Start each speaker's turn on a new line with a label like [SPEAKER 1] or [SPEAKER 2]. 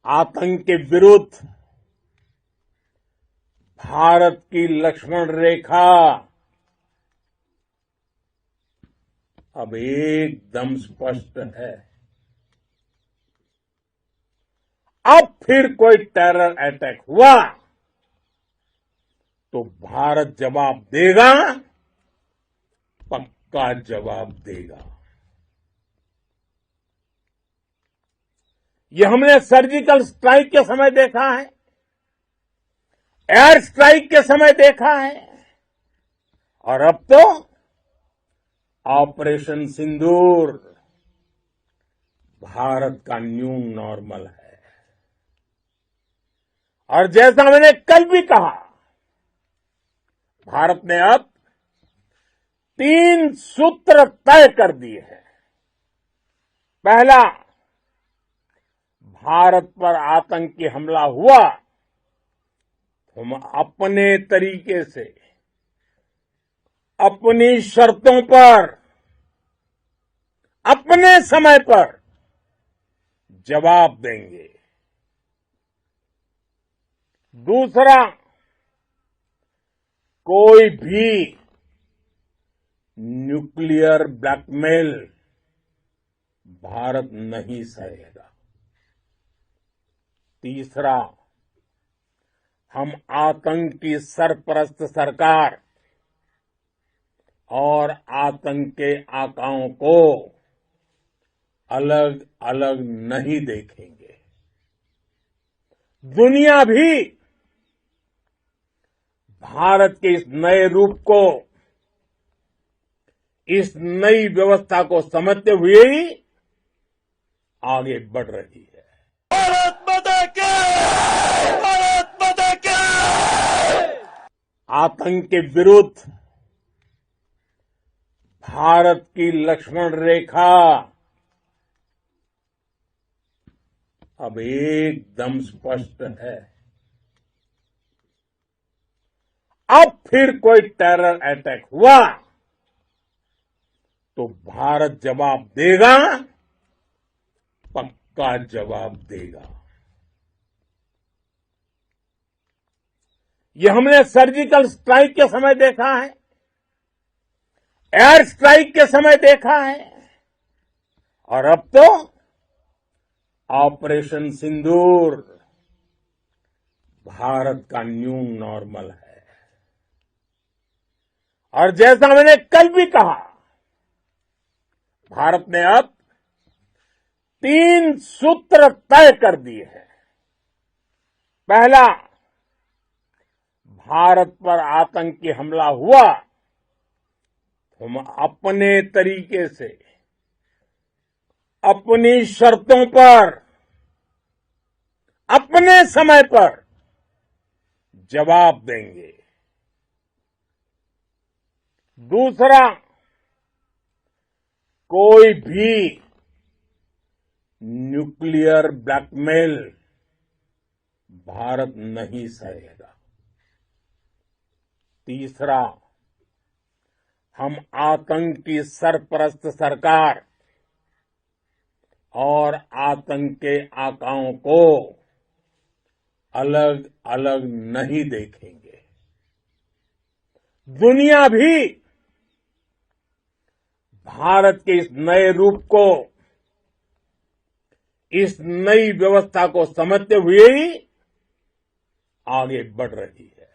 [SPEAKER 1] आतंक के विरुद्ध भारत की लक्ष्मण रेखा अब एकदम स्पष्ट है। अब फिर कोई टेरर अटैक हुआ तो भारत जवाब देगा, पक्का जवाब देगा। ये हमने सर्जिकल स्ट्राइक के समय देखा है, एयर स्ट्राइक के समय देखा है, और अब तो ऑपरेशन सिंदूर भारत का न्यू नॉर्मल है। और जैसा मैंने कल भी कहा, भारत ने अब 3 सूत्र तय कर दिए हैं। पहला, भारत पर आतंकी हमला हुआ, हम अपने तरीके से, अपनी शर्तों पर, अपने समय पर जवाब देंगे। दूसरा, कोई भी न्यूक्लियर ब्लैकमेल भारत नहीं सहेगा। तीसरा, हम आतंक की सरपरस्त सरकार और आतंक के आकाओं को अलग अलग नहीं देखेंगे। दुनिया भी भारत के इस नए रूप को, इस नई व्यवस्था को समझते हुए ही आगे बढ़ रही है। भारत माता की! भारत माता की! आतंक के विरुद्ध भारत की लक्ष्मण रेखा अब एकदम स्पष्ट है। अब फिर कोई टेरर अटैक हुआ तो भारत जवाब देगा, पक्का जवाब देगा। ये हमने सर्जिकल स्ट्राइक के समय देखा है, एयर स्ट्राइक के समय देखा है, और अब तो ऑपरेशन सिंदूर भारत का न्यू नॉर्मल है। और जैसा मैंने कल भी कहा, भारत ने अब 3 सूत्र तय कर दिए हैं। पहला, भारत पर आतंकी हमला हुआ, हम अपने तरीके से, अपनी शर्तों पर, अपने समय पर जवाब देंगे। दूसरा, कोई भी न्यूक्लियर ब्लैकमेल भारत नहीं सहेगा। तीसरा, हम आतंक की सरपरस्त सरकार और आतंक के आकाओं को अलग अलग नहीं देखेंगे। दुनिया भी भारत के इस नए रूप को, इस नई व्यवस्था को समझते हुए ही आगे बढ़ रही है।